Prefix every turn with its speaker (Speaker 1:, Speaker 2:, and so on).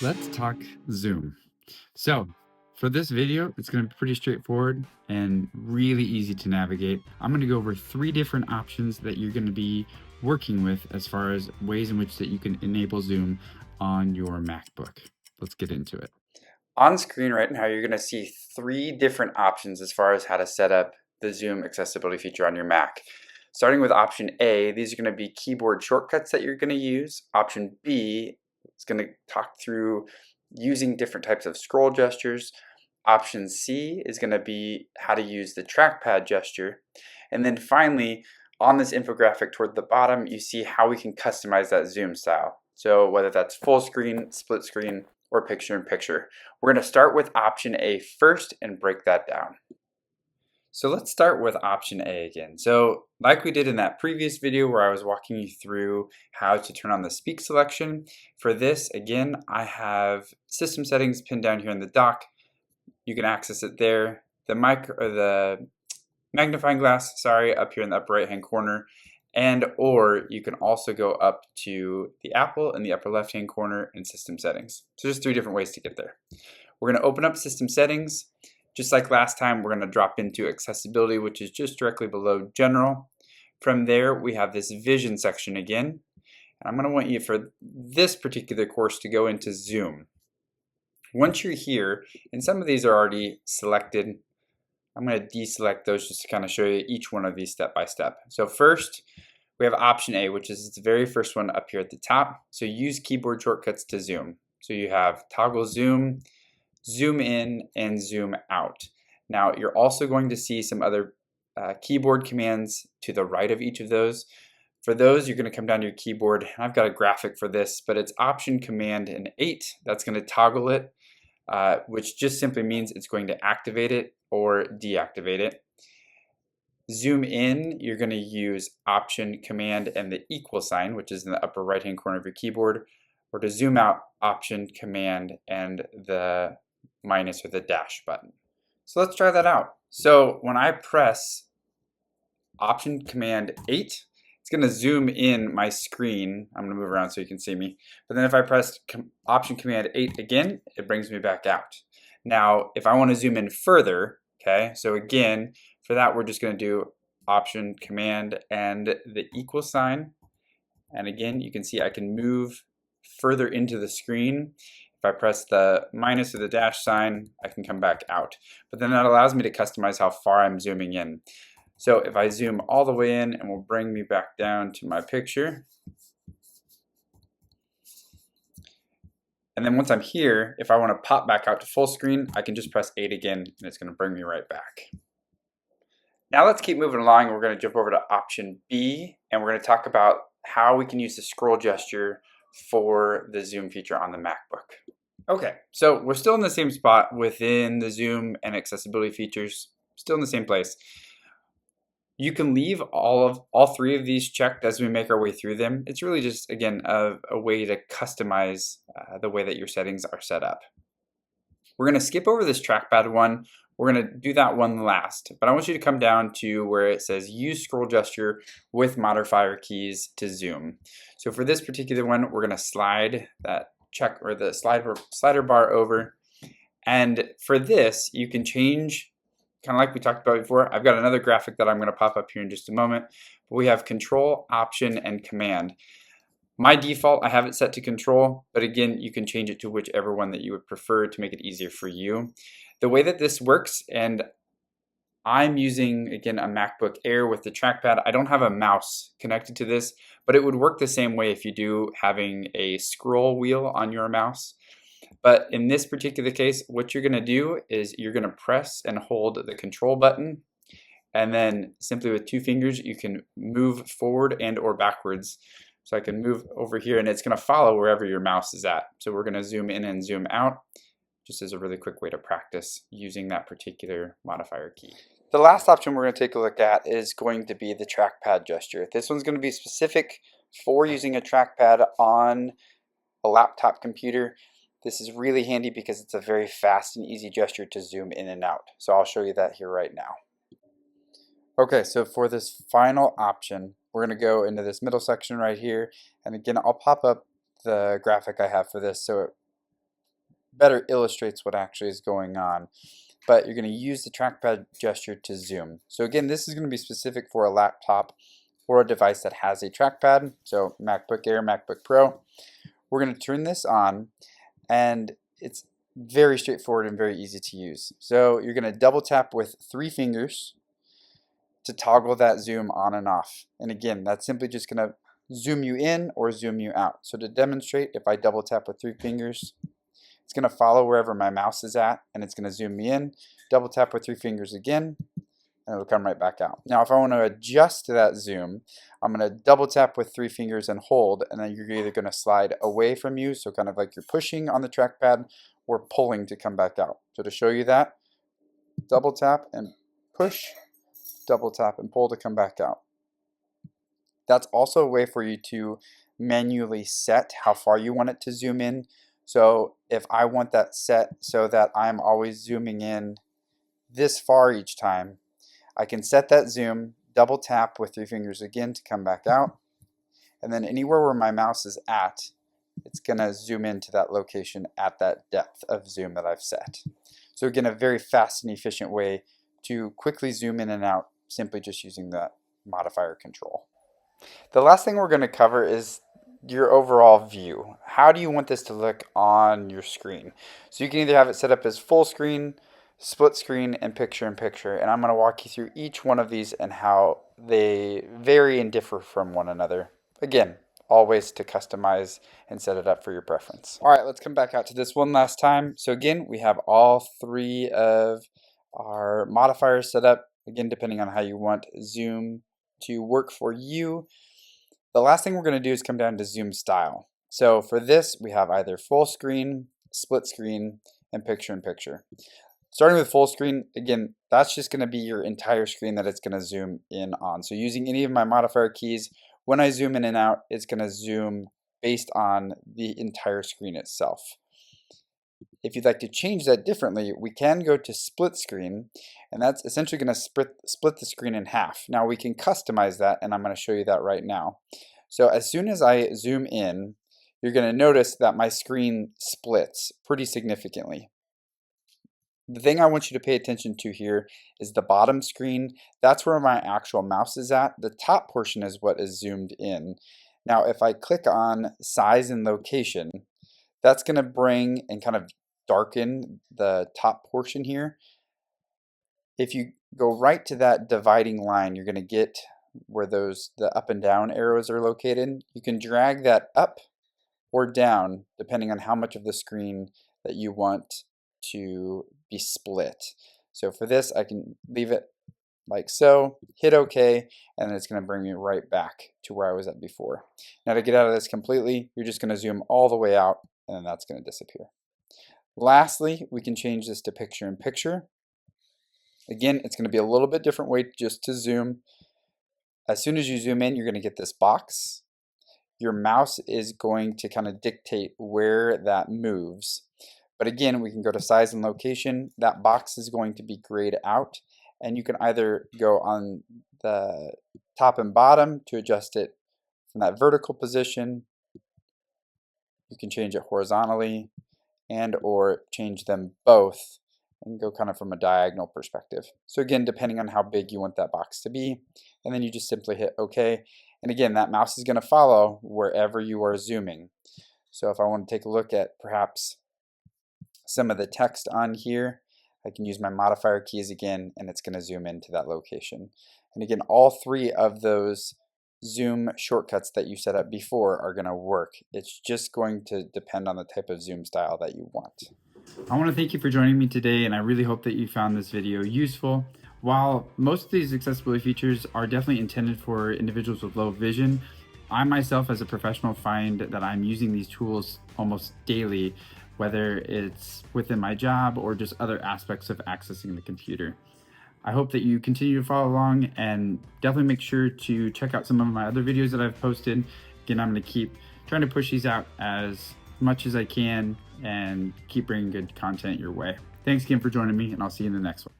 Speaker 1: Let's talk Zoom. So, for this video, it's going to be pretty straightforward and really easy to navigate. I'm going to go over 3 different options that you're going to be working with as far as ways in which that you can enable Zoom on your MacBook. Let's get into it.
Speaker 2: On screen right now, you're going to see 3 different options as far as how to set up the Zoom accessibility feature on your Mac. Starting with option A, these are going to be keyboard shortcuts that you're going to use. Option B is going to talk through using different types of scroll gestures. Option C is going to be how to use the trackpad gesture. And then finally, on this infographic toward the bottom, you see how we can customize that Zoom style. So whether that's full screen, split screen, or picture-in-picture. We're going to start with option A first and break that down. So let's start with option A again. So like we did in that previous video where I was walking you through how to turn on the speak selection, for this, again, I have system settings pinned down here in the dock. You can access it there. The magnifying glass, up here in the upper right-hand corner, or you can also go up to the Apple in the upper left-hand corner in System Settings. So there's 3 different ways to get there. We're going to open up System Settings. Just like last time, we're going to drop into Accessibility, which is just directly below General. From there, we have this Vision section again. And I'm going to want you for this particular course to go into Zoom. Once you're here, and some of these are already selected, I'm going to deselect those just to kind of show you each one of these step by step. So first, we have option A, which is the very first one up here at the top. So use keyboard shortcuts to zoom. So you have toggle zoom, zoom in, and zoom out. Now you're also going to see some other keyboard commands to the right of each of those. For those, you're going to come down to your keyboard. I've got a graphic for this, but it's Option, Command, and 8. That's going to toggle it, which just simply means it's going to activate it or deactivate it. Zoom in, you're going to use Option, Command, and the equal sign, which is in the upper right-hand corner of your keyboard. Or to zoom out, Option, Command, and the minus or the dash button. So let's try that out. So when I press Option, Command, 8, it's going to zoom in my screen. I'm going to move around so you can see me. But then if I press Option, Command, 8 again, it brings me back out. Now, if I want to zoom in further, okay, so again, for that, we're just going to do Option, Command, and the equal sign. And again, you can see I can move further into the screen. If I press the minus or the dash sign, I can come back out. But then that allows me to customize how far I'm zooming in. So if I zoom all the way in, and will bring me back down to my picture. And then once I'm here, if I want to pop back out to full screen, I can just press 8 again, and it's going to bring me right back. Now let's keep moving along. We're going to jump over to option B, and we're going to talk about how we can use the scroll gesture for the Zoom feature on the MacBook. Okay, so we're still in the same spot within the Zoom and accessibility features, still in the same place. You can leave all 3 of these checked as we make our way through them. It's really just, again, a way to customize the way that your settings are set up. We're going to skip over this trackpad one. We're going to do that one last, but I want you to come down to where it says use scroll gesture with modifier keys to zoom. So for this particular one, we're going to slide that check or the slider bar over. And for this, you can change, kind of like we talked about before. I've got another graphic that I'm going to pop up here in just a moment. But we have Control, Option, and Command. My default, I have it set to Control, but again, you can change it to whichever one that you would prefer to make it easier for you. The way that this works, and I'm using, again, a MacBook Air with the trackpad. I don't have a mouse connected to this, but it would work the same way if you do having a scroll wheel on your mouse. But in this particular case, what you're going to do is you're going to press and hold the Control button, and then simply with 2 fingers, you can move forward and or backwards. So I can move over here, and it's going to follow wherever your mouse is at. So we're going to zoom in and zoom out, just as a really quick way to practice using that particular modifier key. The last option we're going to take a look at is going to be the trackpad gesture. This one's going to be specific for using a trackpad on a laptop computer. This is really handy because it's a very fast and easy gesture to zoom in and out. So I'll show you that here right now. Okay, so for this final option, we're going to go into this middle section right here. And again, I'll pop up the graphic I have for this so better illustrates what actually is going on. But you're going to use the trackpad gesture to zoom. So again, this is going to be specific for a laptop or a device that has a trackpad, so MacBook Air, MacBook Pro. We're going to turn this on, and it's very straightforward and very easy to use. So you're going to double tap with 3 fingers to toggle that zoom on and off. And again, that's simply just going to zoom you in or zoom you out. So to demonstrate, if I double tap with 3 fingers, it's going to follow wherever my mouse is at, and it's going to zoom me in. Double tap with 3 fingers again, and it'll come right back out. Now, if I want to adjust that zoom, I'm going to double tap with 3 fingers and hold, and then you're either going to slide away from you, so kind of like you're pushing on the trackpad, or pulling to come back out. So to show you that, double tap and push, double tap and pull to come back out. That's also a way for you to manually set how far you want it to zoom in. So if I want that set so that I'm always zooming in this far each time, I can set that zoom, double tap with 3 fingers again to come back out, and then anywhere where my mouse is at, it's going to zoom into that location at that depth of zoom that I've set. So again, a very fast and efficient way to quickly zoom in and out, simply just using that modifier control. The last thing we're going to cover is your overall view. How do you want this to look on your screen? So you can either have it set up as full screen, split screen, and picture-in-picture, and I'm going to walk you through each one of these and how they vary and differ from one another. Again, always to customize and set it up for your preference. All right, let's come back out to this one last time. So again, we have all 3 of our modifiers set up, again, depending on how you want Zoom to work for you. The last thing we're going to do is come down to zoom style. So for this, we have either full screen, split screen, and picture-in-picture. Starting with full screen, again, that's just going to be your entire screen that it's going to zoom in on. So using any of my modifier keys, when I zoom in and out, it's going to zoom based on the entire screen itself. If you'd like to change that differently, we can go to split screen, and that's essentially going to split the screen in half. Now we can customize that, and I'm going to show you that right now. So as soon as I zoom in, you're going to notice that my screen splits pretty significantly. The thing I want you to pay attention to here is the bottom screen. That's where my actual mouse is at. The top portion is what is zoomed in. Now if I click on size and location, that's going to bring and kind of darken the top portion here. If you go right to that dividing line, you're going to get where the up and down arrows are located. You can drag that up or down depending on how much of the screen that you want to be split. So for this, I can leave it like so, hit OK, and then it's going to bring me right back to where I was at before. Now to get out of this completely, you're just going to zoom all the way out, and then that's going to disappear. Lastly, we can change this to picture-in-picture. Again, it's going to be a little bit different way just to zoom. As soon as you zoom in, you're going to get this box. Your mouse is going to kind of dictate where that moves. But again, we can go to size and location. That box is going to be grayed out, and you can either go on the top and bottom to adjust it from that vertical position. You can change it horizontally and or change them both and go kind of from a diagonal perspective. So again, depending on how big you want that box to be, and then you just simply hit OK. And again, that mouse is going to follow wherever you are zooming. So if I want to take a look at perhaps some of the text on here, I can use my modifier keys again, and it's going to zoom into that location. And again, all 3 of those zoom shortcuts that you set up before are going to work. It's just going to depend on the type of zoom style that you want.
Speaker 1: I want to thank you for joining me today, and I really hope that you found this video useful. While most of these accessibility features are definitely intended for individuals with low vision, I myself as a professional find that I'm using these tools almost daily, whether it's within my job or just other aspects of accessing the computer. I hope that you continue to follow along, and definitely make sure to check out some of my other videos that I've posted. Again, I'm going to keep trying to push these out as much as I can and keep bringing good content your way. Thanks again for joining me, and I'll see you in the next one.